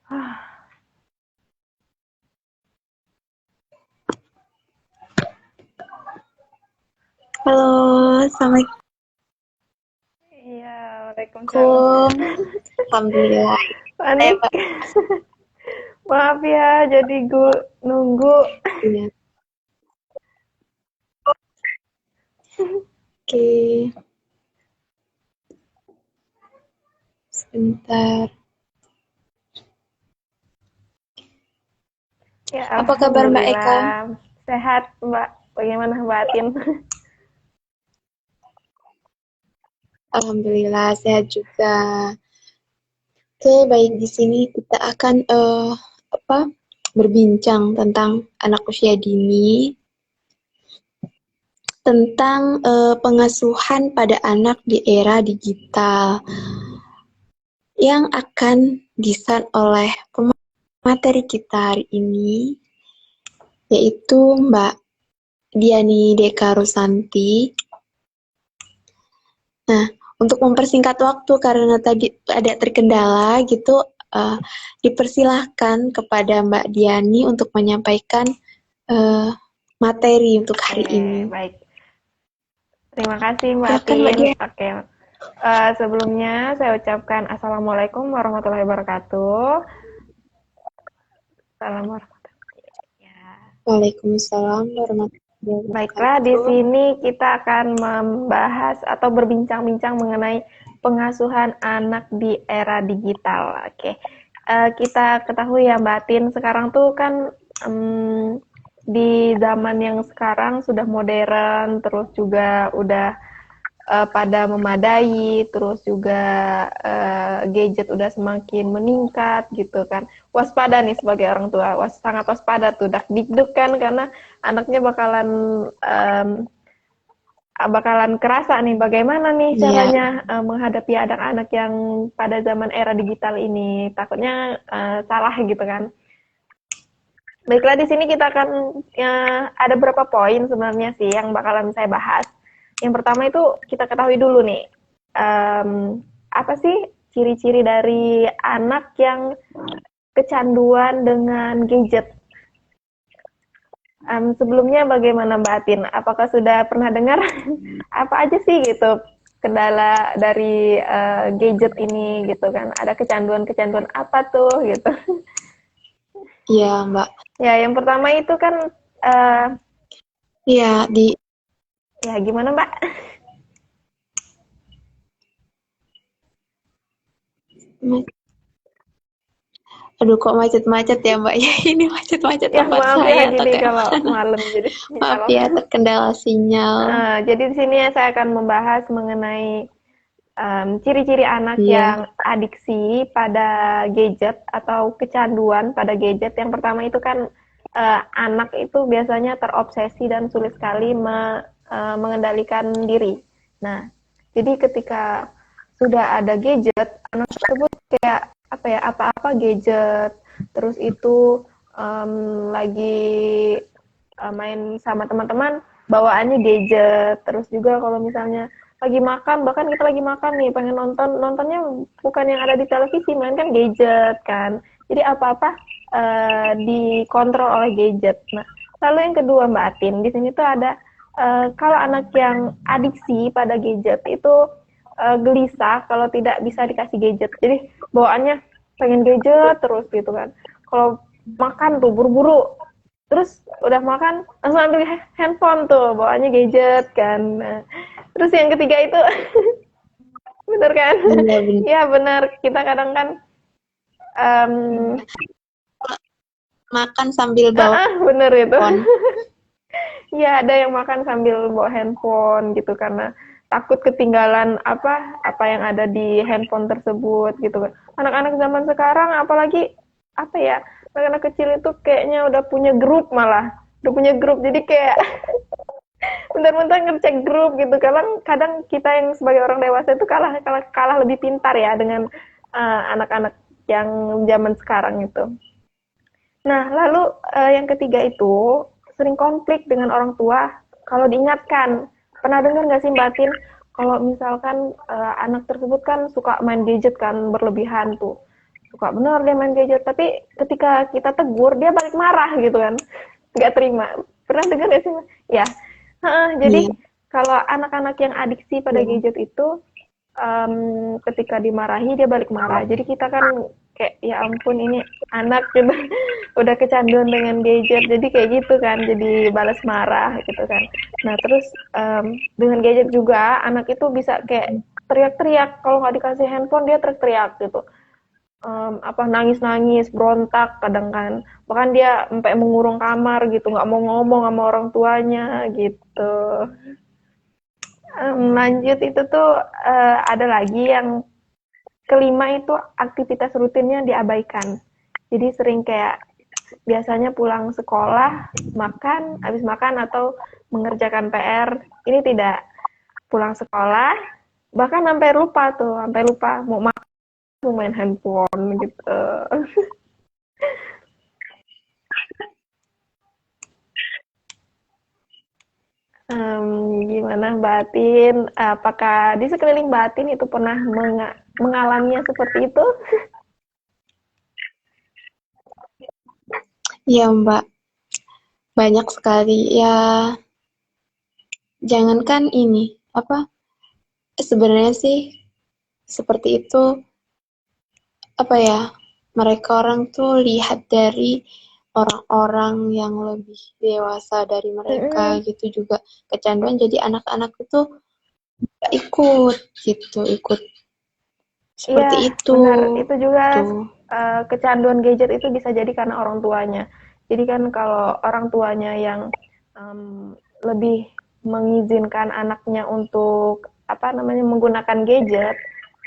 Halo, Assalamualaikum. Iya, waalaikumsalam. Alhamdulillah. Saya Panik. Mbak. Maaf ya, jadi gue nunggu. Iya. Oke, sebentar. Ya, Apa kabar Mbak Eka? alhamdulillah. Sehat, Mbak. Bagaimana Mbak Atin? Alhamdulillah sehat juga. Oke, baik, di sini kita akan apa berbincang tentang anak usia dini, tentang pengasuhan pada anak di era digital yang akan disampaikan oleh pemateri kita hari ini, yaitu Mbak Diani Deka Rusanti. Nah, untuk mempersingkat waktu karena tadi ada terkendala gitu, dipersilahkan kepada Mbak Diani untuk menyampaikan materi untuk hari ini. Baik. Terima kasih Mbak Silakan Mbak Atin. Diani. Oke. Sebelumnya saya ucapkan Assalamualaikum warahmatullahi wabarakatuh. Assalamualaikum. Ya. Waalaikumsalam warahmatullahi Baiklah, di wabarakatuh. sini kita akan membahas atau berbincang-bincang mengenai pengasuhan anak di era digital. Oke, kita ketahui ya Mbak Tin, sekarang tuh kan di zaman yang sekarang sudah modern, terus juga udah pada memadai, terus juga gadget udah semakin meningkat gitu kan. Waspada nih sebagai orang tua, sangat waspada tuh, dak dikduk kan karena anaknya um, bakalan kerasa nih bagaimana nih Ya, caranya menghadapi anak-anak yang pada zaman era digital ini. Takutnya salah gitu kan. Baiklah, di sini kita akan ada beberapa poin sebenarnya sih yang bakalan saya bahas. Yang pertama itu kita ketahui dulu nih, apa sih ciri-ciri dari anak yang kecanduan dengan gadget? Sebelumnya bagaimana Mbak Atin? Apakah sudah pernah dengar apa aja sih gitu kendala dari gadget ini gitu kan? Ada kecanduan-kecanduan apa tuh gitu? iya Mbak. Ya, yang pertama itu kan uh, Iya, ya gimana Mbak? aduh kok macet-macet ya Mbak ya. Ini macet-macet Ya tempat maaf ya saya atau gini kayak kalau mana? malam jadi Maaf kalau ya, terkendala sinyal. jadi di sini saya akan membahas mengenai ciri-ciri anak Iya, yang adiksi pada gadget atau kecanduan pada gadget. Yang pertama itu kan anak itu biasanya terobsesi dan sulit sekali mengendalikan diri. Nah, jadi ketika sudah ada gadget, anak tersebut kayak apa ya, apa-apa gadget, terus itu lagi main sama teman-teman bawaannya gadget, terus juga kalau misalnya lagi makan, bahkan kita lagi makan nih pengen nontonnya bukan yang ada di televisi, main kan gadget kan, jadi apa-apa dikontrol oleh gadget. Nah, lalu yang kedua Mbak Atin, di sini tuh ada kalau anak yang adiksi pada gadget itu gelisah kalau tidak bisa dikasih gadget, jadi bawaannya pengen gadget terus gitu kan. Kalau makan tuh buru-buru, terus udah makan langsung ambil handphone tuh bawaannya gadget kan. Nah, terus yang ketiga itu bener kan? iya benar. Iya bener, kita kadang kan um, Makan sambil bawa bener itu. handphone. Iya, ada yang makan sambil bawa handphone gitu karena takut ketinggalan apa yang ada di handphone tersebut gitu kan. Anak-anak zaman sekarang apalagi apa ya, anak-anak kecil itu kayaknya udah punya grup, malah udah punya grup, jadi kayak bentar-bentar ngecek grup gitu. Kadang kita yang sebagai orang dewasa itu kalah lebih pintar ya dengan anak-anak yang zaman sekarang itu. Nah, lalu yang ketiga itu sering konflik dengan orang tua kalau diingatkan. Pernah dengar nggak sih Mbak Tin, kalau misalkan anak tersebut kan suka main gadget kan berlebihan tuh, suka bener dia main gadget, tapi ketika kita tegur dia balik marah gitu kan, nggak terima. Pernah dengar nggak sih? Ya. Jadi Iya, kalau anak-anak yang adiksi pada iya. gadget itu, ketika dimarahi dia balik marah. Jadi kita kan kayak ya ampun ini anak gitu udah kecanduan dengan gadget, jadi kayak gitu kan, jadi balas marah gitu kan. Nah terus dengan gadget juga anak itu bisa kayak teriak-teriak, kalau nggak dikasih handphone dia teriak-teriak gitu. Apa nangis-nangis, berontak kadang kan. Bahkan dia sampai mengurung kamar gitu, nggak mau ngomong sama orang tuanya gitu. Lanjut itu tuh ada lagi yang kelima itu aktivitas rutinnya diabaikan. Jadi sering kayak biasanya pulang sekolah, makan, habis makan atau mengerjakan PR, ini tidak pulang sekolah, bahkan sampai lupa tuh, sampai lupa mau makan, mau main handphone gitu. Gimana Batin? Apakah di sekeliling Batin itu pernah mengalaminya seperti itu? Iya, Mbak. Banyak sekali. Ya, jangankan ini, apa, sebenarnya sih seperti itu, apa ya, mereka orang tuh lihat dari orang-orang yang lebih dewasa dari mereka Mm-mm. gitu juga kecanduan, jadi anak-anak itu ikut gitu, ikut Iya, seperti itu benar. Itu juga tuh. kecanduan gadget itu bisa jadi karena orang tuanya. Jadi kan kalau orang tuanya yang lebih mengizinkan anaknya untuk apa namanya menggunakan gadget,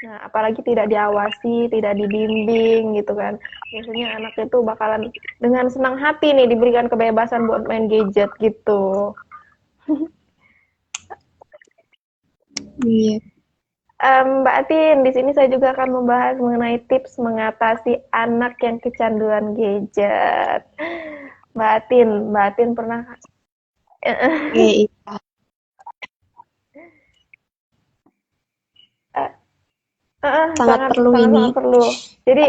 nah apalagi tidak diawasi, tidak dibimbing gitu kan. Biasanya anak itu bakalan dengan senang hati nih diberikan kebebasan buat main gadget gitu. Iya. Mbak Atin, di sini saya juga akan membahas mengenai tips mengatasi anak yang kecanduan gadget. Mbak Atin pernah Oke, iya. Sangat sangat perlu sangat ini. sangat perlu. Jadi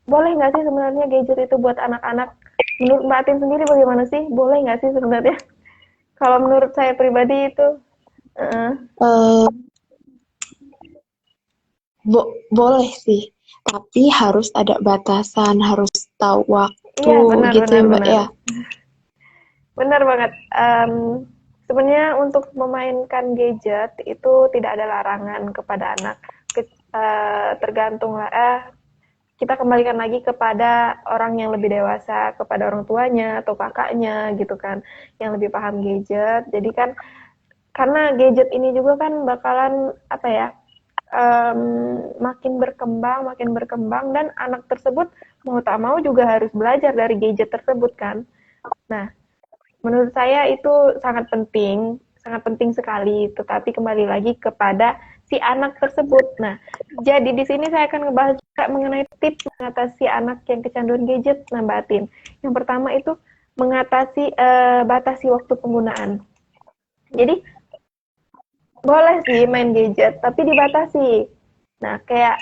boleh nggak sih sebenarnya gadget itu buat anak-anak? Menurut Mbak Atin sendiri bagaimana sih? Boleh nggak sih sebenarnya? Kalau menurut saya pribadi itu, uh, Eh, boleh sih, tapi harus ada batasan, harus tahu waktu iya benar gitu ya benar Mbak benar. ya. Benar banget. Sebenarnya untuk memainkan gadget itu tidak ada larangan kepada anak. Tergantung kita kembalikan lagi kepada orang yang lebih dewasa, kepada orang tuanya atau kakaknya gitu kan, yang lebih paham gadget. Jadi kan karena gadget ini juga kan bakalan apa ya, makin berkembang dan anak tersebut mau tak mau juga harus belajar dari gadget tersebut kan. Nah, menurut saya itu sangat penting sekali, tetapi kembali lagi kepada si anak tersebut. Nah, jadi di sini saya akan ngebahas juga mengenai tips mengatasi anak yang kecanduan gadget, nah Mbak Atin. Yang pertama itu mengatasi batasi waktu penggunaan. Jadi boleh sih main gadget, tapi dibatasi. Nah, kayak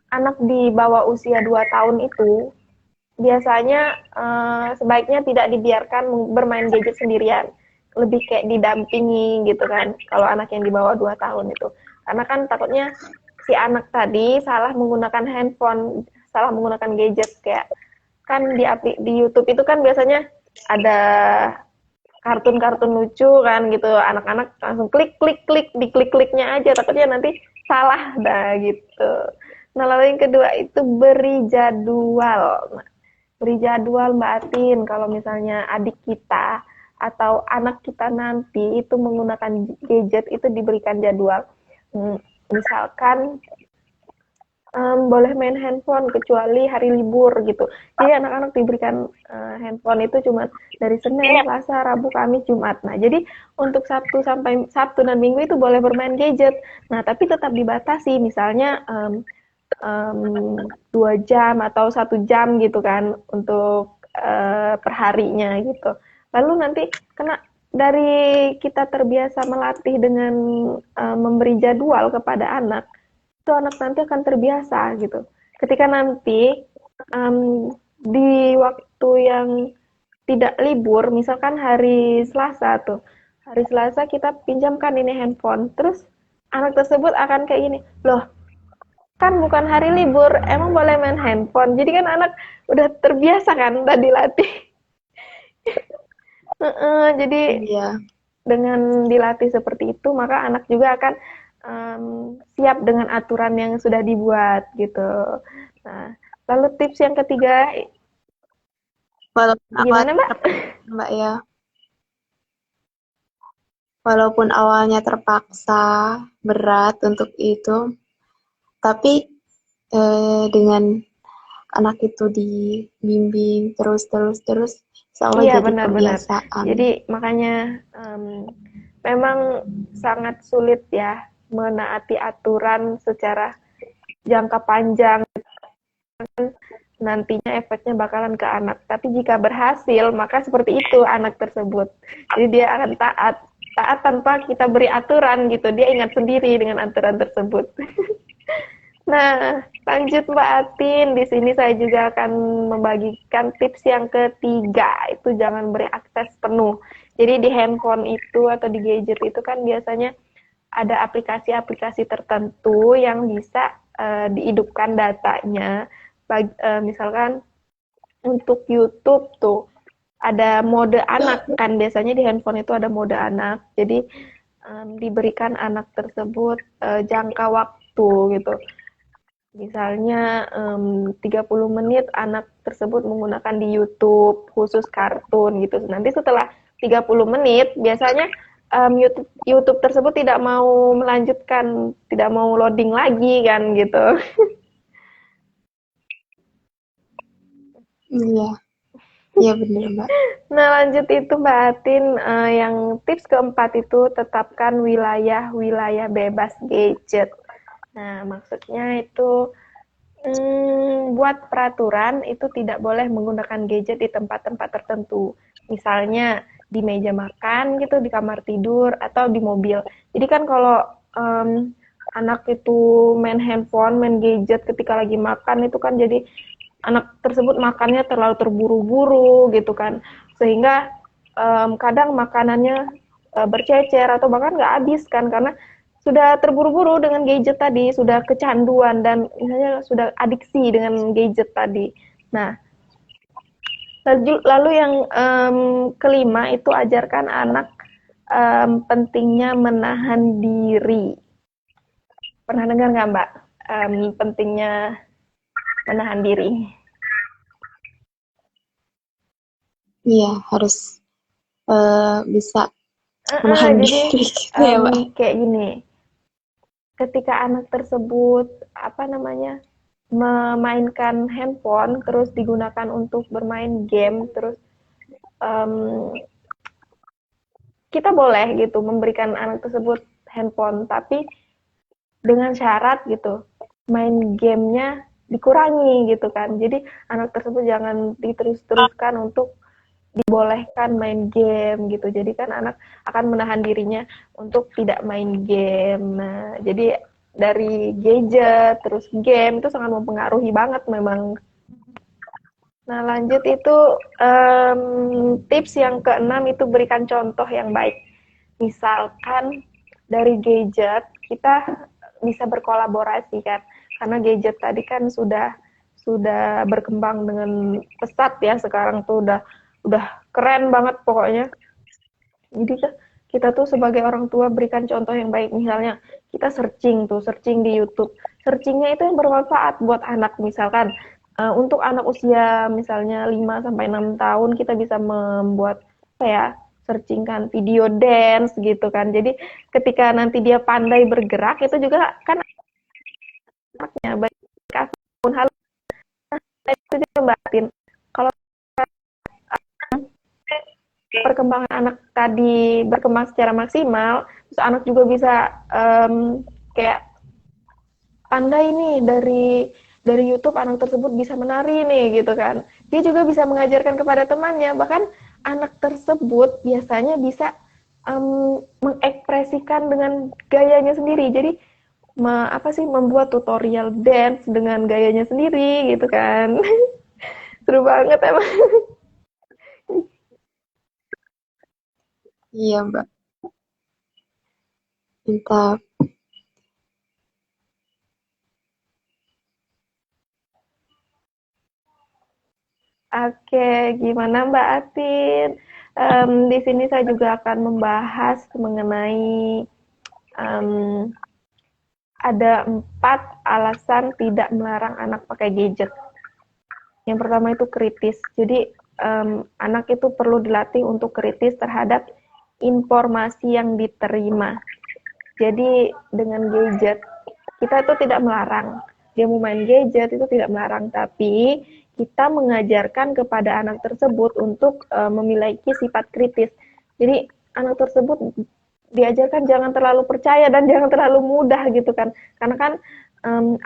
anak di bawah usia 2 tahun itu biasanya sebaiknya tidak dibiarkan bermain gadget sendirian, lebih kayak didampingi gitu kan kalau anak yang di bawah 2 tahun itu, karena kan takutnya si anak tadi salah menggunakan handphone, salah menggunakan gadget. Kayak kan di YouTube itu kan biasanya ada kartun-kartun lucu kan gitu, anak-anak langsung klik klik klik, di klik kliknya aja, takutnya nanti salah dah gitu. Nah lalu yang kedua itu beri jadwal. Beri jadwal Mbak Atin, kalau misalnya adik kita atau anak kita nanti itu menggunakan gadget itu diberikan jadwal. Misalkan boleh main handphone kecuali hari libur gitu. Jadi anak-anak diberikan handphone itu cuma dari Senin, Selasa, Rabu, Kamis, Jumat. Nah, jadi untuk Sabtu dan Minggu itu boleh bermain gadget. Nah, tapi tetap dibatasi. Misalnya 2 jam atau 1 jam gitu kan untuk perharinya gitu. Lalu nanti kena dari kita terbiasa melatih dengan memberi jadwal kepada anak, itu anak nanti akan terbiasa gitu. ketika nanti di waktu yang tidak libur, misalkan hari Selasa tuh, hari Selasa kita pinjamkan ini handphone, terus anak tersebut akan kayak gini, loh kan bukan hari libur, emang boleh main handphone. Jadi kan anak udah terbiasa kan, udah dilatih. Jadi Iya. dengan dilatih seperti itu, maka anak juga akan siap dengan aturan yang sudah dibuat gitu. Nah, lalu tips yang ketiga, Walaupun gimana awalnya Mbak? Mbak ya, walaupun awalnya terpaksa berat untuk itu, tapi dengan anak itu dibimbing terus, insya Allah Iya jadi benar-benar. kebiasaan. Jadi makanya memang sangat sulit ya menaati aturan secara jangka panjang, nantinya efeknya bakalan ke anak. Tapi jika berhasil, maka seperti itu anak tersebut. Jadi dia akan taat, taat tanpa kita beri aturan gitu. Dia ingat sendiri dengan aturan tersebut. Nah, lanjut Mbak Atin. Di sini saya juga akan membagikan tips yang ketiga, itu jangan beri akses penuh. Jadi di handphone itu atau di gadget itu kan biasanya ada aplikasi-aplikasi tertentu yang bisa dihidupkan datanya. Misalkan untuk YouTube tuh ada mode anak kan, biasanya di handphone itu ada mode anak. Jadi diberikan anak tersebut jangka waktu gitu. Misalnya 30 menit anak tersebut menggunakan di YouTube khusus kartun gitu. Nanti setelah 30 menit biasanya YouTube tersebut tidak mau melanjutkan, tidak mau loading lagi kan gitu. Iya, iya benar Mbak. Nah, lanjut itu Mbak Atin, yang tips keempat itu tetapkan wilayah-wilayah bebas gadget. Nah, maksudnya itu buat peraturan itu tidak boleh menggunakan gadget di tempat-tempat tertentu. Misalnya di meja makan gitu, di kamar tidur, atau di mobil. Jadi kan kalau anak itu main handphone, main gadget ketika lagi makan itu kan jadi anak tersebut makannya terlalu terburu-buru gitu kan. Sehingga kadang makanannya bercecer atau bahkan nggak habis kan karena sudah terburu-buru dengan gadget tadi, sudah kecanduan dan misalnya sudah adiksi dengan gadget tadi. Nah, lalu yang kelima itu ajarkan anak pentingnya menahan diri. Pernah dengar nggak Mbak? Pentingnya menahan diri. Iya, harus bisa menahan Jadi diri gitu ya Mbak. kayak gini, ketika anak tersebut apa namanya memainkan handphone terus digunakan untuk bermain game terus um, kita boleh gitu memberikan anak tersebut handphone tapi dengan syarat gitu main gamenya dikurangi gitu kan, jadi anak tersebut jangan diterus-teruskan untuk dibolehkan main game gitu. Jadi kan anak akan menahan dirinya untuk tidak main game. Nah, jadi dari gadget terus game itu sangat mempengaruhi banget memang. Nah, lanjut itu tips yang keenam itu berikan contoh yang baik. Misalkan dari gadget kita bisa berkolaborasi kan, karena gadget tadi kan sudah berkembang dengan pesat ya, sekarang tuh udah keren banget pokoknya. Jadi kita tuh sebagai orang tua berikan contoh yang baik. Misalnya kita searching di YouTube. Searchingnya itu yang bermanfaat buat anak. Misalkan untuk anak usia misalnya 5 sampai 6 tahun kita bisa membuat apa ya? Searching kan video dance gitu kan. Jadi ketika nanti dia pandai bergerak itu juga kan anaknya baik akun hal itu juga batin. Kalau perkembangan anak tadi berkembang secara maksimal, terus anak juga bisa kayak pandai nih dari YouTube anak tersebut bisa menari nih gitu kan. Dia juga bisa mengajarkan kepada temannya, bahkan anak tersebut biasanya bisa mengekspresikan dengan gayanya sendiri. Jadi membuat tutorial dance dengan gayanya sendiri gitu kan. Seru banget emang. Iya, Mbak. Mantap. Oke, gimana Mbak Atin? Di sini saya juga akan membahas mengenai em, ada 4 alasan tidak melarang anak pakai gadget. Yang pertama itu kritis. Jadi anak itu perlu dilatih untuk kritis terhadap informasi yang diterima. Jadi dengan gadget kita itu tidak melarang. Dia mau main gadget itu tidak melarang, tapi kita mengajarkan kepada anak tersebut untuk memiliki sifat kritis. Jadi anak tersebut diajarkan jangan terlalu percaya dan jangan terlalu mudah gitu kan. Karena kan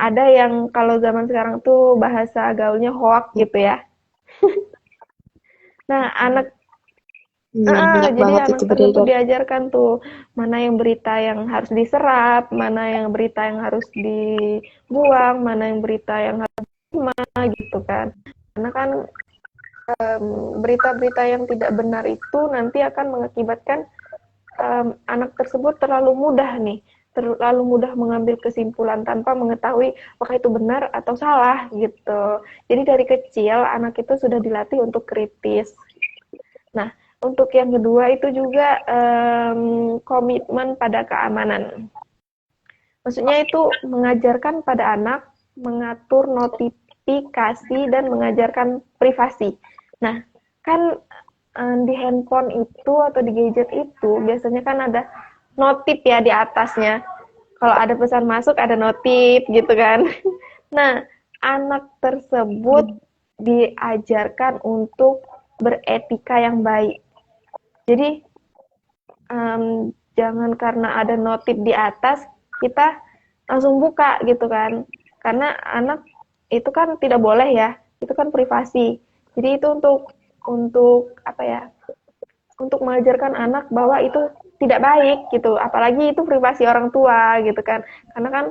ada yang kalau zaman sekarang tuh bahasa gaulnya hoax gitu ya. Nah, anak Iya, banyak jadi banget anak itu tersebut beredar. diajarkan tuh mana yang berita yang harus diserap, mana yang berita yang harus dibuang, mana yang berita yang harus diterima gitu kan. Karena kan berita-berita yang tidak benar itu nanti akan mengakibatkan anak tersebut terlalu mudah nih, terlalu mudah mengambil kesimpulan tanpa mengetahui apakah itu benar atau salah gitu. Jadi dari kecil anak itu sudah dilatih untuk kritis. Nah, untuk yang kedua itu juga komitmen pada keamanan. Maksudnya itu mengajarkan pada anak mengatur notifikasi dan mengajarkan privasi. Nah, kan di handphone itu atau di gadget itu biasanya kan ada notif ya di atasnya. Kalau ada pesan masuk ada notif gitu kan. Nah, anak tersebut diajarkan untuk beretika yang baik. Jadi jangan karena ada notif di atas kita langsung buka gitu kan. Karena anak itu kan tidak boleh ya, itu kan privasi. Jadi itu untuk apa ya? Untuk mengajarkan anak bahwa itu tidak baik gitu. Apalagi itu privasi orang tua gitu kan. Karena kan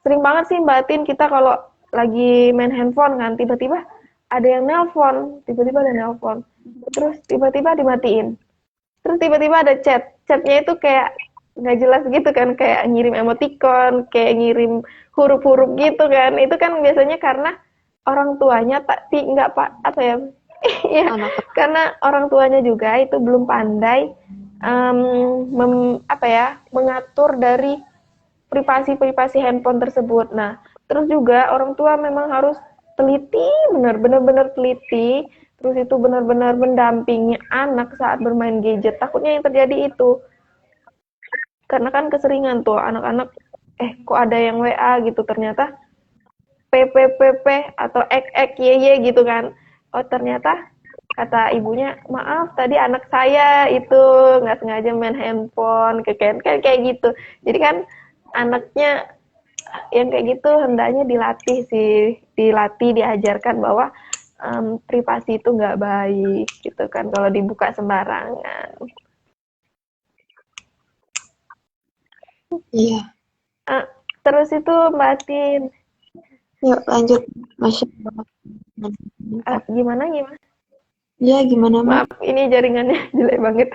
sering banget sih Mbak Tin kita kalau lagi main handphone kan tiba-tiba ada yang nelpon, tiba-tiba ada nelpon. Terus tiba-tiba dimatiin. Terus tiba-tiba ada chatnya itu kayak nggak jelas gitu kan, kayak ngirim emoticon, kayak ngirim huruf-huruf gitu kan. Itu kan biasanya karena orang tuanya tak nggak pak apa ya ya Anak karena orang tuanya juga itu belum pandai apa ya mengatur dari privasi-privasi handphone tersebut. Nah, terus juga orang tua memang harus teliti, benar-benar teliti, terus itu benar-benar mendampingi anak saat bermain gadget. Takutnya yang terjadi itu, karena kan keseringan tuh anak-anak, kok ada yang WA gitu, ternyata PPPP atau ek ye gitu kan. Oh ternyata kata ibunya, maaf tadi anak saya itu nggak sengaja main handphone, kayak gitu. Jadi kan anaknya yang kayak gitu hendaknya dilatih sih, diajarkan bahwa privasi itu nggak baik gitu kan kalau dibuka sembarangan. iya. Uh, Terus itu Mbak Tin, Yuk lanjut. Masya Allah. Mantap. gimana? Iya, gimana, Mbak? Maaf, ini jaringannya jelek banget.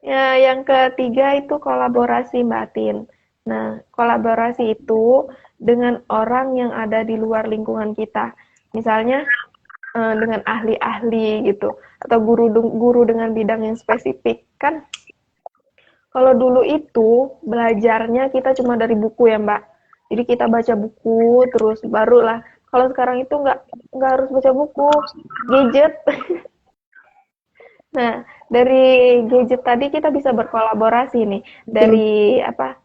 Ya, yang ketiga itu kolaborasi Mbak Tin. Nah, kolaborasi itu dengan orang yang ada di luar lingkungan kita. Misalnya dengan ahli-ahli gitu atau guru dengan bidang yang spesifik kan. Kalau dulu itu belajarnya kita cuma dari buku ya Mbak. Jadi kita baca buku terus barulah. Kalau sekarang itu nggak harus baca buku, gadget. Nah, dari gadget tadi kita bisa berkolaborasi nih Betul. dari apa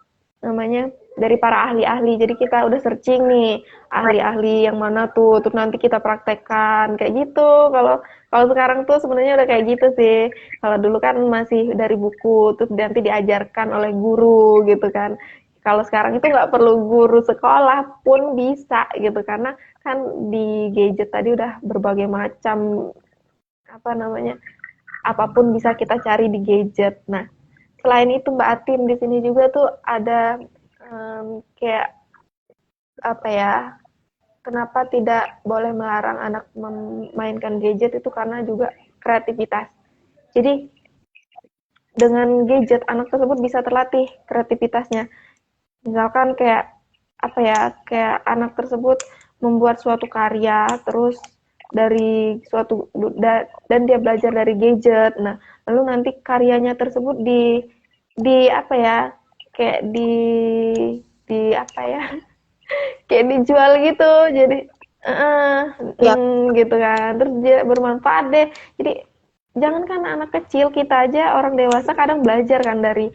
namanya? Dari para ahli-ahli. Jadi kita udah searching nih ahli-ahli yang mana tuh, terus nanti kita praktekkan kayak gitu. Kalau kalau sekarang tuh sebenarnya udah kayak gitu sih. Kalau dulu kan masih dari buku, terus nanti diajarkan oleh guru gitu kan. Kalau sekarang itu nggak perlu guru sekolah pun bisa gitu karena kan di gadget tadi udah berbagai macam apa namanya apapun bisa kita cari di gadget. Nah, selain itu Mbak Atin di sini juga tuh ada kayak apa ya? Kenapa tidak boleh melarang anak memainkan gadget itu karena juga kreativitas. Jadi dengan gadget anak tersebut bisa terlatih kreativitasnya. Misalkan kayak apa ya? Kayak anak tersebut membuat suatu karya terus dari suatu dan dia belajar dari gadget. Nah, lalu nanti karyanya tersebut di apa ya? Kayak di apa ya? Kayak dijual gitu jadi Ya, gitu kan terus dia bermanfaat deh jadi jangankan anak kecil kita aja orang dewasa kadang belajar kan dari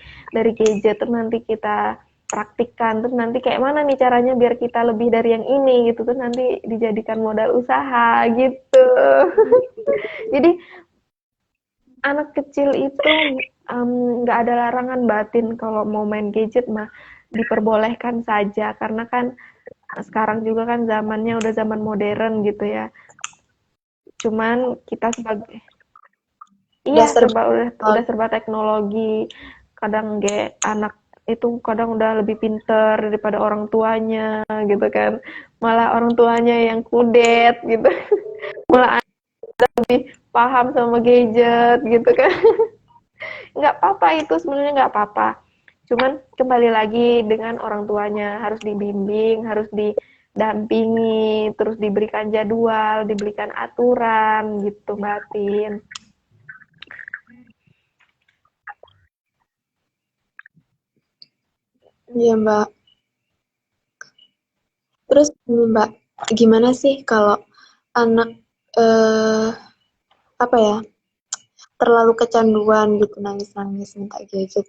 gadget terus nanti kita praktikkan terus nanti kayak mana nih caranya biar kita lebih dari yang ini gitu terus nanti dijadikan modal usaha gitu jadi anak kecil itu nggak ada larangan batin kalau mau main gadget mah diperbolehkan saja karena kan sekarang juga kan zamannya udah zaman modern gitu ya. Cuman kita sebagai iya udah serba serba udah serba teknologi. Kadang anak itu kadang udah lebih pinter daripada orang tuanya gitu kan. Malah orang tuanya yang kudet gitu. Malah lebih paham sama gadget gitu kan. Nggak apa-apa itu sebenarnya nggak apa-apa. Cuman kembali lagi dengan orang tuanya harus dibimbing, harus didampingi, terus diberikan jadwal, diberikan aturan gitu Mbak Tin. Iya, Mbak. Terus Mbak, gimana sih kalau anak eh apa ya, terlalu kecanduan gitu nangis-nangis minta gadget.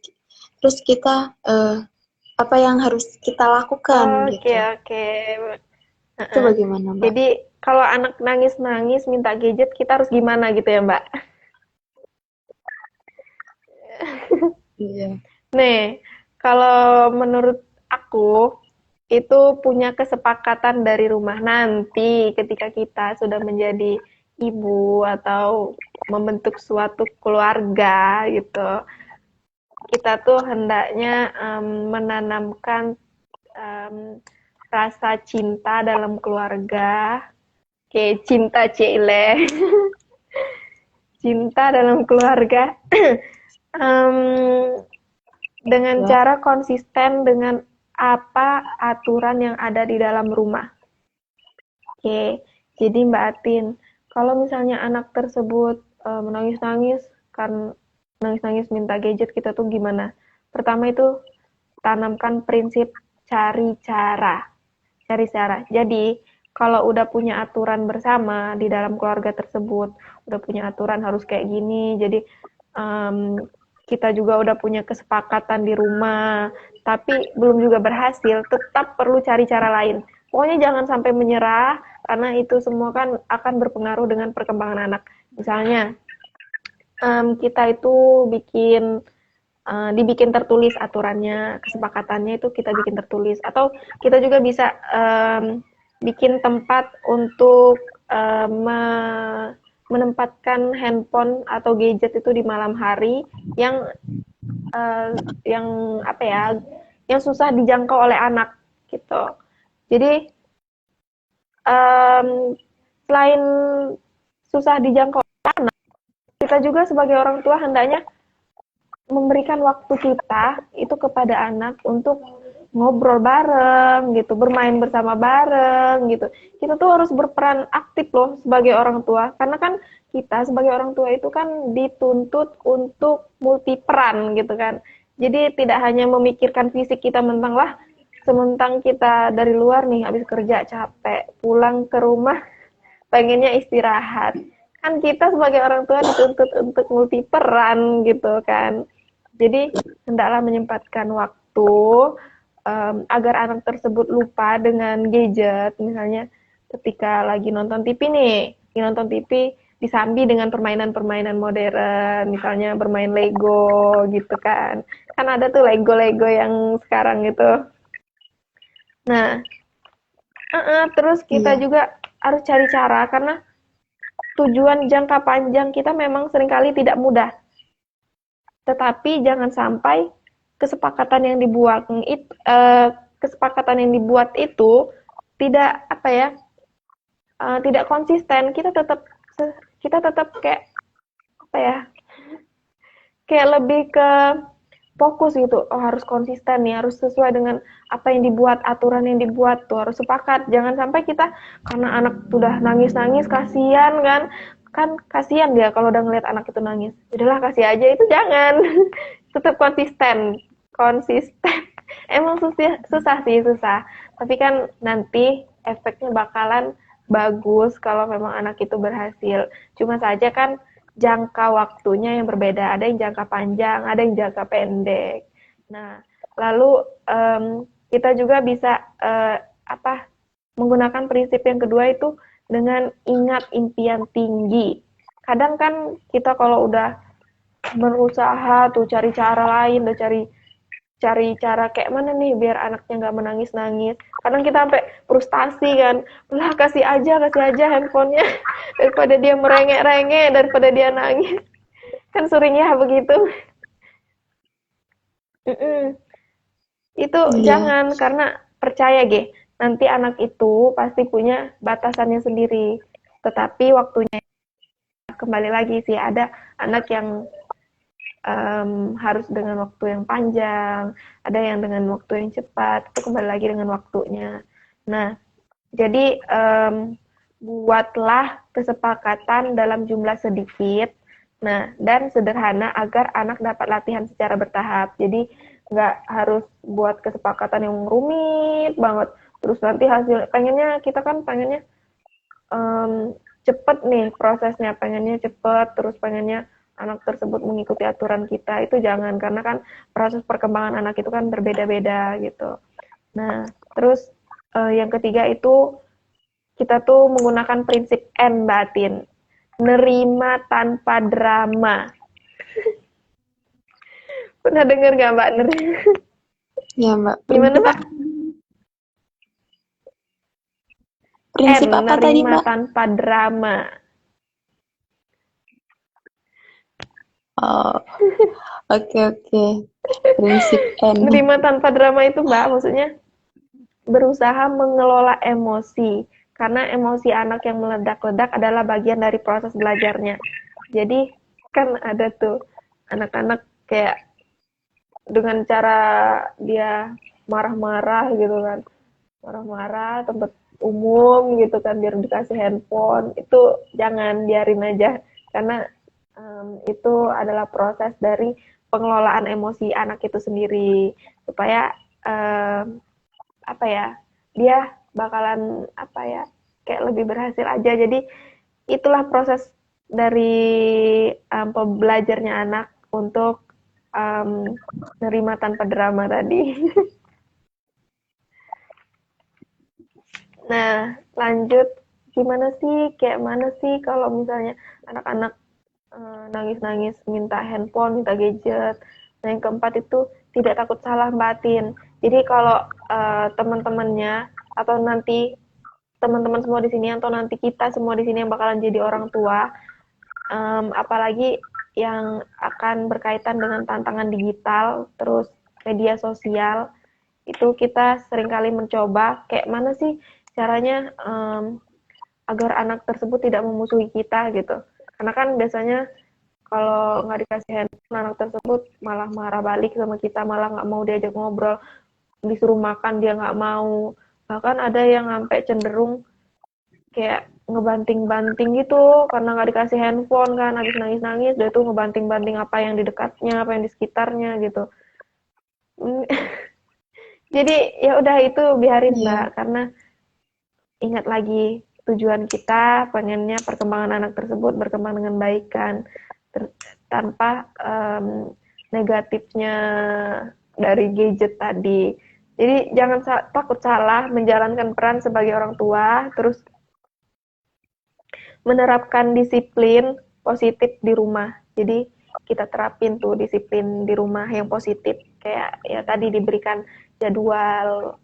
Terus kita apa yang harus kita lakukan Oke, gitu. oke. Itu Heeh. bagaimana, Mbak? Jadi kalau anak nangis-nangis minta gadget kita harus gimana gitu ya Mbak? Iya. Nih, kalau menurut aku itu punya kesepakatan dari rumah nanti ketika kita sudah menjadi ibu atau membentuk suatu keluarga gitu. Kita tuh hendaknya menanamkan em, rasa cinta dalam keluarga, kayak cinta cile, cinta dalam keluarga. Em, dengan Ya. cara konsisten dengan apa aturan yang ada di dalam rumah. Oke, jadi Mbak Atin, kalau misalnya anak tersebut menangis-nangis kan nangis-nangis minta gadget kita tuh gimana? Pertama itu tanamkan prinsip cari cara. Cari cara. Jadi, kalau udah punya aturan bersama di dalam keluarga tersebut, udah punya aturan harus kayak gini, jadi um, kita juga udah punya kesepakatan di rumah, tapi belum juga berhasil, tetap perlu cari cara lain. Pokoknya jangan sampai menyerah, karena itu semua kan akan berpengaruh dengan perkembangan anak. Misalnya, kita itu dibikin tertulis aturannya, kesepakatannya itu kita bikin tertulis. Atau kita juga bisa bikin tempat untuk menempatkan handphone atau gadget itu di malam hari yang uh, yang apa ya, yang susah dijangkau oleh anak gitu. Jadi um, selain susah dijangkau anak, kita juga sebagai orang tua hendaknya memberikan waktu kita itu kepada anak untuk ngobrol bareng gitu, bermain bersama bareng gitu. Kita tuh harus berperan aktif loh sebagai orang tua, karena kan kita sebagai orang tua itu kan dituntut untuk multi peran gitu kan. Jadi tidak hanya memikirkan fisik kita mentang lah, sementang kita dari luar nih habis kerja capek, pulang ke rumah pengennya istirahat. Kan kita sebagai orang tua dituntut untuk multi peran gitu kan. Jadi hendaklah menyempatkan waktu agar anak tersebut lupa dengan gadget. Misalnya ketika lagi nonton TV nih, lagi nonton TV disambi dengan permainan-permainan modern, misalnya bermain Lego gitu kan. Kan ada tuh Lego-Lego yang sekarang gitu. Nah, terus kita Iya. juga harus cari cara karena tujuan jangka panjang kita memang seringkali tidak mudah. Tetapi jangan sampai kesepakatan yang dibuat itu tidak apa ya, tidak konsisten, kita tetap kayak apa ya, kayak lebih ke fokus gitu. Oh, harus konsisten nih, harus sesuai dengan apa yang dibuat, aturan yang dibuat tuh harus sepakat. Jangan sampai kita karena anak udah nangis-nangis kasihan kan kasihan dia kalau udah ngeliat anak itu nangis. Udahlah kasih aja, itu jangan. Tetap konsisten. Emang susah sih, susah. Tapi kan nanti efeknya bakalan bagus kalau memang anak itu berhasil. Cuma saja kan jangka waktunya yang berbeda. Ada yang jangka panjang, ada yang jangka pendek. Nah, lalu kita juga bisa menggunakan prinsip yang kedua itu dengan ingat impian tinggi. Kadang kan kita kalau udah berusaha tuh cari cara lain, udah cari cara kayak mana nih biar anaknya nggak menangis-nangis. Kadang kita sampai frustasi kan, lah kasih aja handphonenya daripada dia merengek-rengek, daripada dia nangis. Kan seringnya begitu. Itu Iya. jangan, karena percaya nanti anak itu pasti punya batasannya sendiri. Tetapi waktunya kembali lagi sih, ada anak yang harus dengan waktu yang panjang, ada yang dengan waktu yang cepat, itu kembali lagi dengan waktunya. Nah, jadi buatlah kesepakatan dalam jumlah sedikit, nah dan sederhana agar anak dapat latihan secara bertahap. Jadi nggak harus buat kesepakatan yang rumit banget. Terus nanti hasil pengennya cepet nih prosesnya, pengennya cepet, terus pengennya anak tersebut mengikuti aturan kita, itu jangan, karena kan proses perkembangan anak itu kan berbeda-beda gitu. Nah, terus yang ketiga itu kita tuh menggunakan prinsip N, Mbak Atin. Nerima tanpa drama. Pernah dengar nggak Mbak? Ya, Mbak. Gimana Prinsip Mbak? apa? N, Prinsip apa tadi, nerima Mbak? tanpa drama. Oh, oke oke. Prinsip N. Nerima tanpa drama itu Mbak, maksudnya berusaha mengelola emosi, karena emosi anak yang meledak-ledak adalah bagian dari proses belajarnya. Jadi kan ada tuh anak-anak kayak dengan cara dia marah-marah gitu kan, marah-marah tempat umum gitu kan biar dikasih handphone, itu jangan, biarin aja, karena itu adalah proses dari pengelolaan emosi anak itu sendiri, supaya apa ya, dia bakalan apa ya, kayak lebih berhasil aja. Jadi itulah proses dari pembelajarnya anak untuk nerima tanpa drama tadi. Nah, lanjut, gimana sih, kayak mana sih kalau misalnya anak-anak nangis-nangis minta handphone, minta gadget. Nah, yang keempat itu tidak takut salah batin. Jadi kalau teman-temannya atau nanti teman-teman semua di sini atau nanti kita semua di sini yang bakalan jadi orang tua, apalagi yang akan berkaitan dengan tantangan digital, terus media sosial, itu kita seringkali mencoba kayak mana sih caranya agar anak tersebut tidak memusuhi kita gitu. Karena kan biasanya kalau nggak dikasih handphone, anak tersebut malah marah balik sama kita, malah nggak mau diajak ngobrol, disuruh makan dia nggak mau. Bahkan ada yang sampai cenderung kayak ngebanting-banting gitu karena nggak dikasih handphone kan, habis nangis-nangis dia tuh ngebanting-banting apa yang di dekatnya, apa yang di sekitarnya gitu. Jadi ya udah, itu biarin Mbak, Iya. karena ingat lagi tujuan kita pengennya perkembangan anak tersebut berkembang dengan baik kan, tanpa negatifnya dari gadget tadi. Jadi jangan takut salah menjalankan peran sebagai orang tua, terus menerapkan disiplin positif di rumah. Jadi kita terapin tuh disiplin di rumah yang positif, kayak ya tadi diberikan jadwal,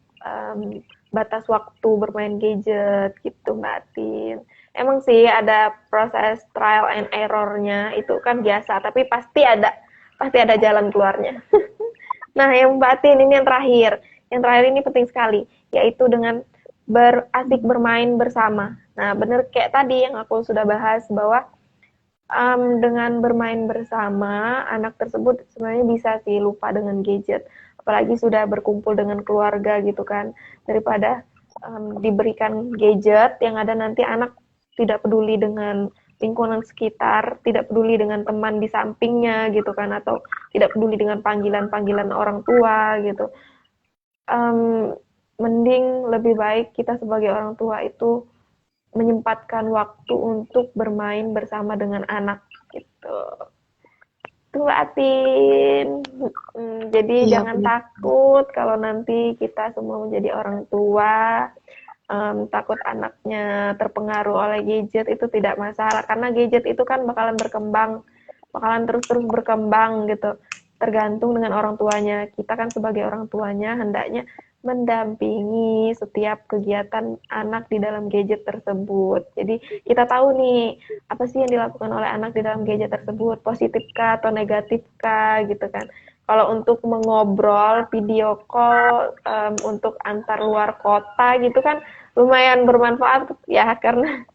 batas waktu bermain gadget gitu Mbak Tin. Emang sih ada proses trial and error-nya, itu kan biasa, tapi pasti ada jalan keluarnya. Nah, yang Mbak Atin ini yang terakhir. Yang terakhir ini penting sekali, yaitu dengan berasik bermain bersama. Nah, benar kayak tadi yang aku sudah bahas bahwa dengan bermain bersama, anak tersebut sebenarnya bisa sih lupa dengan gadget. Apalagi sudah berkumpul dengan keluarga gitu kan. Daripada diberikan gadget yang ada nanti anak tidak peduli dengan lingkungan sekitar, tidak peduli dengan teman di sampingnya gitu kan, atau tidak peduli dengan panggilan-panggilan orang tua gitu. Mending lebih baik kita sebagai orang tua itu menyempatkan waktu untuk bermain bersama dengan anak gitu. Tuh Atin. Jadi Iya jangan benar. takut kalau nanti kita semua menjadi orang tua. Takut anaknya terpengaruh oleh gadget itu tidak masalah karena gadget itu kan bakalan berkembang, bakalan terus-terus berkembang gitu. Tergantung dengan orang tuanya. Kita kan sebagai orang tuanya hendaknya mendampingi setiap kegiatan anak di dalam gadget tersebut. Jadi kita tahu nih apa sih yang dilakukan oleh anak di dalam gadget tersebut, positifkah atau negatifkah gitu kan. Kalau untuk mengobrol, video call, untuk antar luar kota gitu kan lumayan bermanfaat ya karena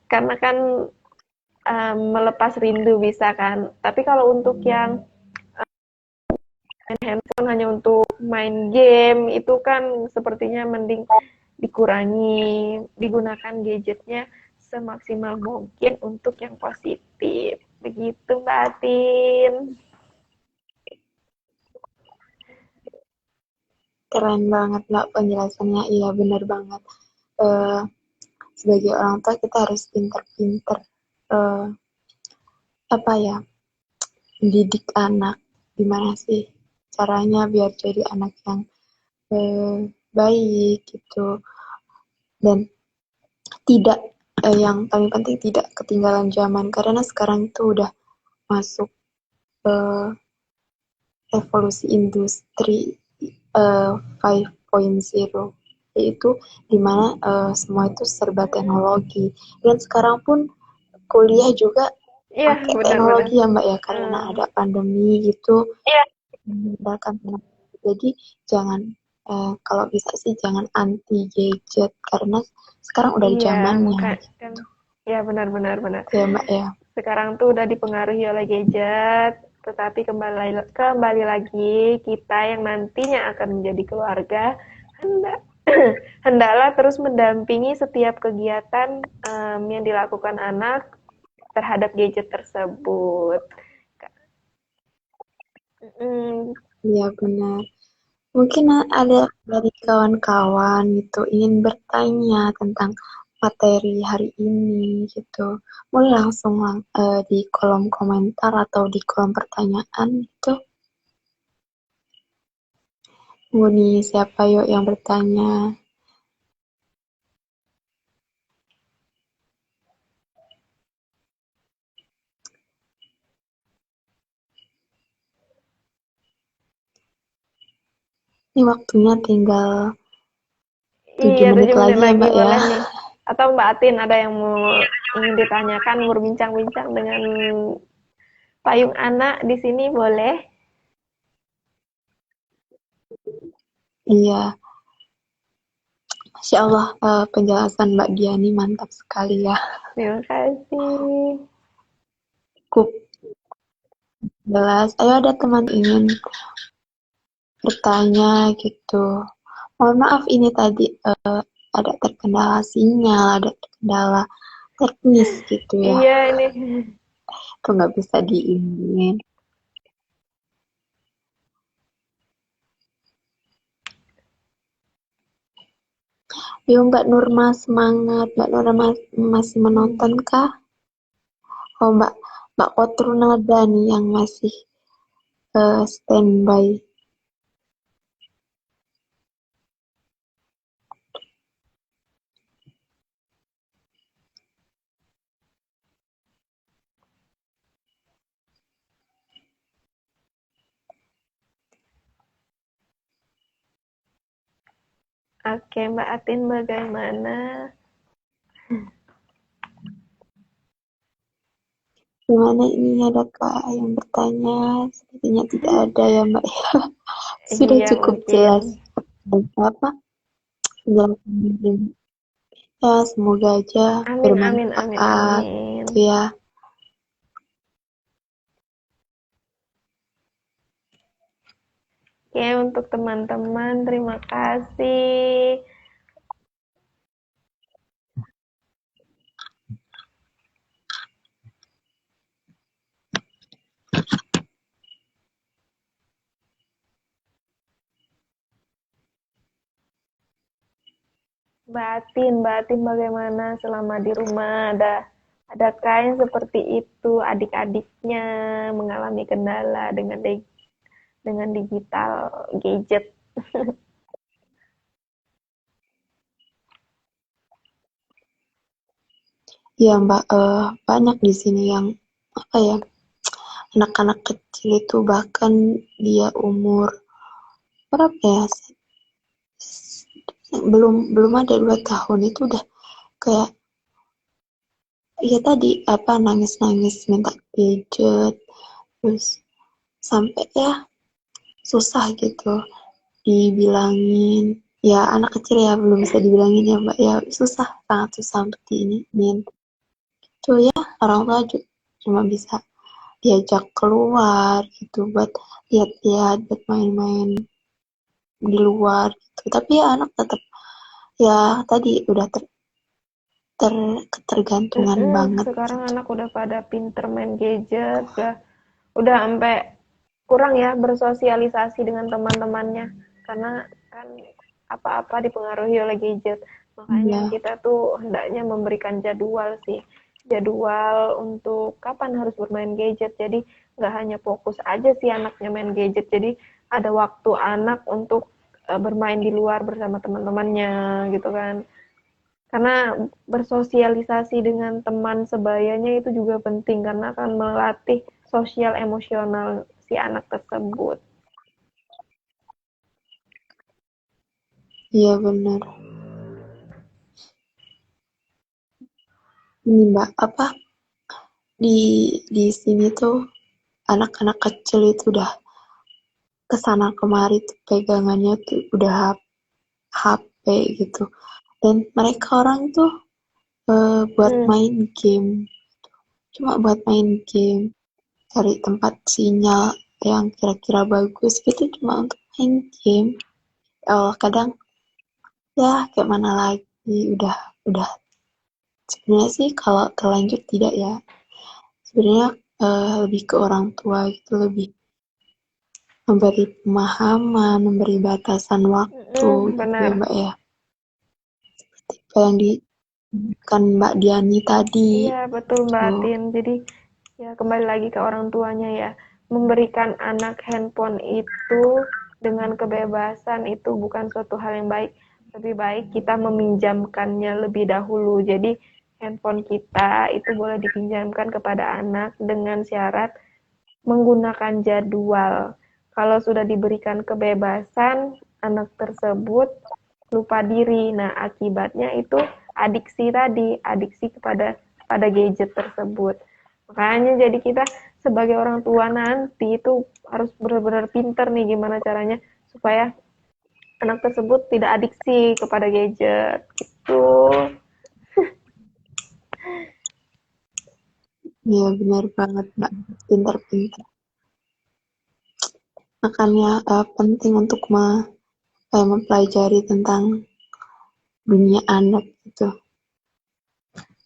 karena kan melepas rindu bisa kan. Tapi kalau untuk yang main handphone hanya untuk main game itu kan sepertinya mending dikurangi, digunakan gadgetnya semaksimal mungkin untuk yang positif. Begitu Mbak Atin. Keren banget Mbak penjelasannya. Iya benar banget. Eh, Sebagai orang tua kita harus pinter-pinter eh, apa ya, mendidik anak. Gimana sih caranya biar jadi anak yang eh, baik gitu, dan tidak yang paling penting tidak ketinggalan zaman karena sekarang itu udah masuk eh, revolusi industri 5.0, yaitu dimana semua itu serba teknologi, dan sekarang pun kuliah juga Iya, pakai benar-benar. teknologi ya Mbak ya, karena Hmm. ada pandemi gitu menggunakan teknologi. Jadi jangan kalau bisa sih jangan anti gadget karena sekarang udah di Iya, zamannya maka kan gitu ya benar-benar benar. ya Mbak ya. Sekarang tuh udah dipengaruhi oleh gadget, tetapi kembali lagi kita yang nantinya akan menjadi keluarga hendak hendaklah terus mendampingi setiap kegiatan yang dilakukan anak terhadap gadget tersebut. Mm, Iya benar. Mungkin ada dari kawan-kawan gitu ingin bertanya tentang materi hari ini gitu. Boleh langsung di kolom komentar atau di kolom pertanyaan gitu. Mau nih siapa yuk yang bertanya? Ini waktunya tinggal iya, 7 menit 7 menit lagi ya lagi Mbak ya. boleh nih. Atau Mbak Atin ada yang mau ingin ditanyakan, berbincang-bincang dengan payung anak di sini boleh? Iya, Masya Allah penjelasan Mbak Diani mantap sekali ya. Terima kasih. Cukup jelas. Ayo ada teman ingin bertanya gitu. Mohon maaf ini tadi ada terkendala sinyal, ada terkendala teknis gitu ya. Iya ini. Itu nggak bisa diinin. Yuk Mbak Nurma semangat. Mbak Nurma masih menonton kah? Oh Mbak Kotrunada nih yang masih standby. Oke, Mbak Atin bagaimana? Gimana ini, adakah yang bertanya? Sepertinya tidak ada ya Mbak ya. Sudah Iya, cukup mungkin. jelas apa penjelasan dari ya, semoga aja Amin, amin, amin, bermanfaat amin. gitu ya. Oke, untuk teman-teman, terima kasih. Batin bagaimana selama di rumah? Adakah yang seperti itu adik-adiknya mengalami kendala dengan digital gadget? Ya Mbak, banyak di sini yang apa ya, anak-anak kecil itu bahkan dia umur berapa ya, belum belum ada 2 tahun itu udah kayak ya tadi apa nangis-nangis minta gadget, terus sampai ya susah gitu dibilangin. Ya anak kecil ya belum bisa dibilangin ya Mbak ya, susah, sangat susah untuk diinin. Itu ya orang tua cuma bisa diajak keluar gitu buat lihat-lihat, buat main-main di luar gitu. Tapi ya anak tetap ya tadi udah ter ketergantungan banget Sekarang gitu. anak udah pada pinter main gadget, udah sampai kurang ya bersosialisasi dengan teman-temannya karena kan apa-apa dipengaruhi oleh gadget. Makanya Ya, kita tuh hendaknya memberikan jadwal sih, jadwal untuk kapan harus bermain gadget. Jadi nggak hanya fokus aja sih anaknya main gadget, jadi ada waktu anak untuk bermain di luar bersama teman-temannya gitu kan. Karena bersosialisasi dengan teman sebayanya itu juga penting karena akan melatih sosial emosional si anak tersebut. iya benar. Ini Mbak, apa di sini tuh anak-anak kecil itu udah kesana kemari tuh pegangannya tuh udah HP gitu. Dan mereka orang tuh buat Hmm. main game, cuma buat main game, cari tempat sinyal yang kira-kira bagus gitu cuma untuk main game. Kadang ya kayak mana lagi, udah sebenarnya sih kalau terlanjur tidak ya. Sebenarnya lebih ke orang tua gitu, lebih memberi pemahaman, memberi batasan waktu gitu ya Benar. Mbak ya. Seperti yang kan Mbak Diani tadi Iya, betul Mbak tuh. Atin. Jadi ya kembali lagi ke orang tuanya ya. Memberikan anak handphone itu dengan kebebasan itu bukan suatu hal yang baik. Lebih baik kita meminjamkannya lebih dahulu. Jadi handphone kita itu boleh dipinjamkan kepada anak dengan syarat menggunakan jadwal. Kalau sudah diberikan kebebasan, anak tersebut lupa diri. Nah, akibatnya itu adiksi tadi, adiksi pada gadget tersebut. Makanya jadi kita sebagai orang tua nanti itu harus benar-benar pinter nih gimana caranya supaya anak tersebut tidak adiksi kepada gadget. Gitu. Iya benar banget Mbak, pintar-pintar. Makanya penting untuk mempelajari tentang dunia anak gitu.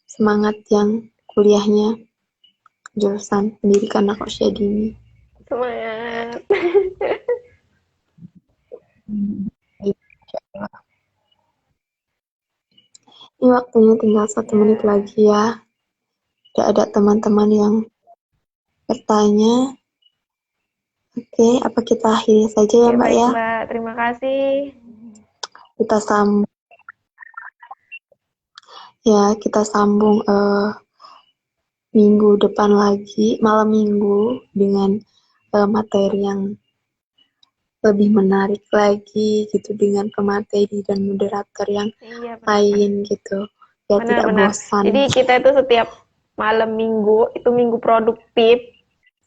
Semangat yang kuliahnya jurusan pendidikan anak usia dini. Semangat. Ini waktunya tinggal 1 menit Ya. lagi ya. Tidak ada teman-teman yang bertanya. Oke, apa kita akhiri saja ya Ya Mbak baik ya? Mbak, terima kasih. Kita kita sambung minggu depan lagi, malam minggu dengan materi yang lebih menarik lagi gitu dengan pemateri dan moderator yang Iya benar. lain gitu. Ya tidak Benar-benar. bosan. Jadi kita itu setiap malam minggu, itu minggu produktif.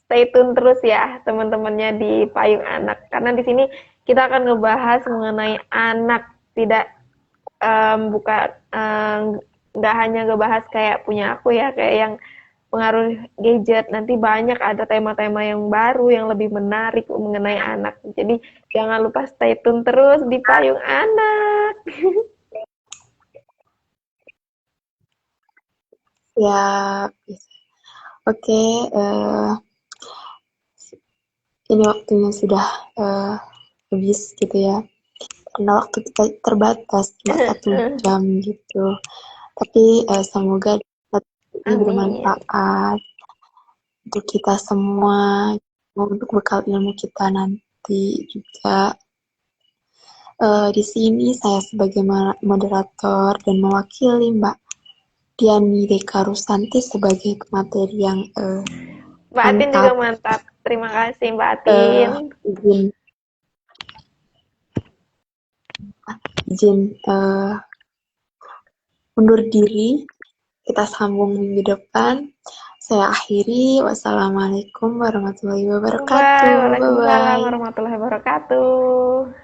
Stay tune terus ya teman-temannya di Payung Anak. Karena di sini kita akan ngebahas mengenai anak, tidak bukan nggak hanya ngebahas kayak punya aku ya, kayak yang pengaruh gadget. Nanti banyak ada tema-tema yang baru yang lebih menarik mengenai anak. Jadi jangan lupa stay tune terus di Payung Anak. Ya, oke. Ini waktunya sudah habis gitu ya. Karena waktu kita terbatas cuma 1 jam gitu. Tapi semoga ini Amin. bermanfaat untuk kita semua, untuk bekal ilmu kita nanti juga. Di sini saya sebagai moderator dan mewakili Mbak Diani Deka Rusanti sebagai pemateri yang Mbak Atin juga mantap. mantap. Terima kasih Mbak Atin. Izin izin undur diri. Kita sambung minggu depan. Saya akhiri. Wassalamualaikum warahmatullahi wabarakatuh. Bye Waalaikumsalam bye. warahmatullahi wabarakatuh.